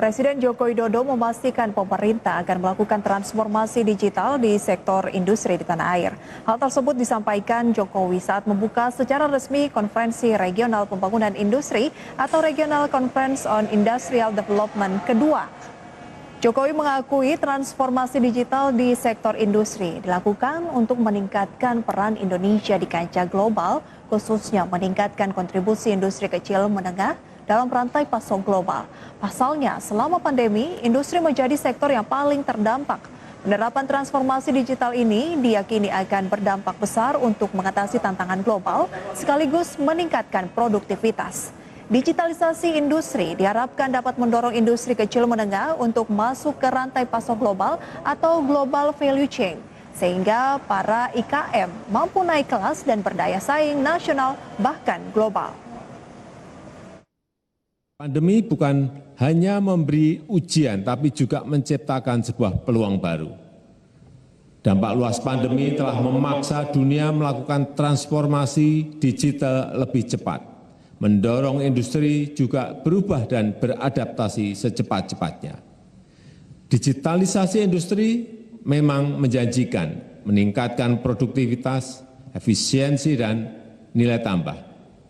Presiden Joko Widodo memastikan pemerintah akan melakukan transformasi digital di sektor industri di tanah air. Hal tersebut disampaikan Jokowi saat membuka secara resmi Konferensi Regional Pembangunan Industri atau Regional Conference on Industrial Development kedua. Jokowi mengakui transformasi digital di sektor industri dilakukan untuk meningkatkan peran Indonesia di kancah global, khususnya meningkatkan kontribusi industri kecil menengah dalam rantai pasok global. Pasalnya, selama pandemi, industri menjadi sektor yang paling terdampak. Penerapan transformasi digital ini diyakini akan berdampak besar untuk mengatasi tantangan global, sekaligus meningkatkan produktivitas. Digitalisasi industri diharapkan dapat mendorong industri kecil menengah untuk masuk ke rantai pasok global atau global value chain, sehingga para IKM mampu naik kelas dan berdaya saing nasional bahkan global. Pandemi bukan hanya memberi ujian, tapi juga menciptakan sebuah peluang baru. Dampak luas pandemi telah memaksa dunia melakukan transformasi digital lebih cepat, mendorong industri juga berubah dan beradaptasi secepat-cepatnya. Digitalisasi industri memang menjanjikan, meningkatkan produktivitas, efisiensi, dan nilai tambah,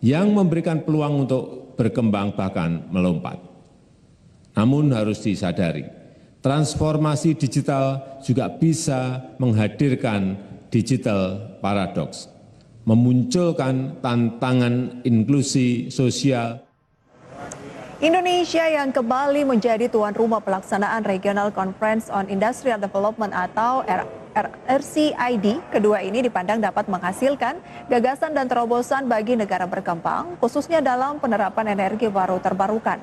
yang memberikan peluang untuk berkembang bahkan melompat. Namun harus disadari, transformasi digital juga bisa menghadirkan digital paradoks, memunculkan tantangan inklusi sosial. Indonesia yang kembali menjadi tuan rumah pelaksanaan Regional Conference on Industrial Development atau RCID kedua ini dipandang dapat menghasilkan gagasan dan terobosan bagi negara berkembang, khususnya dalam penerapan energi baru terbarukan.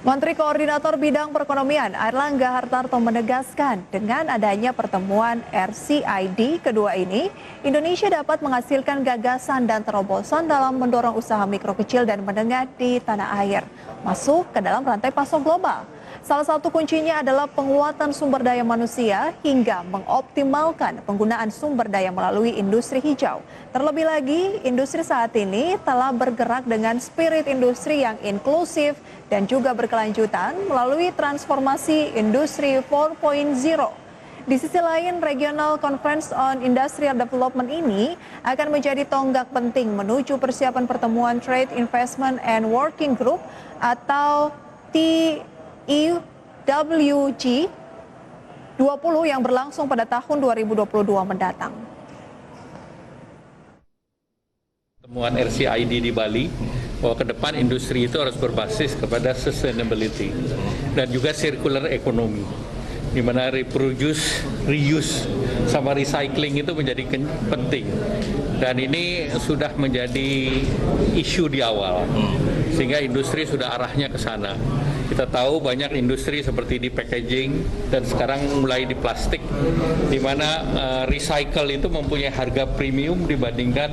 Menteri Koordinator Bidang Perekonomian Airlangga Hartarto menegaskan dengan adanya pertemuan RCID kedua ini, Indonesia dapat menghasilkan gagasan dan terobosan dalam mendorong usaha mikro kecil dan menengah di tanah air masuk ke dalam rantai pasok global. Salah satu kuncinya adalah penguatan sumber daya manusia hingga mengoptimalkan penggunaan sumber daya melalui industri hijau. Terlebih lagi, industri saat ini telah bergerak dengan spirit industri yang inklusif dan juga berkelanjutan melalui transformasi industri 4.0. Di sisi lain, Regional Conference on Industrial Development ini akan menjadi tonggak penting menuju persiapan pertemuan Trade Investment and Working Group atau TIWG 20 yang berlangsung pada tahun 2022 mendatang. Temuan RCID di Bali bahwa ke depan industri itu harus berbasis kepada sustainability dan juga circular economy, di mana reproduce, reuse, sama recycling itu menjadi penting. Dan ini sudah menjadi isu di awal, sehingga industri sudah arahnya ke sana. Kita tahu banyak industri seperti di packaging dan sekarang mulai di plastik, di mana recycle itu mempunyai harga premium dibandingkan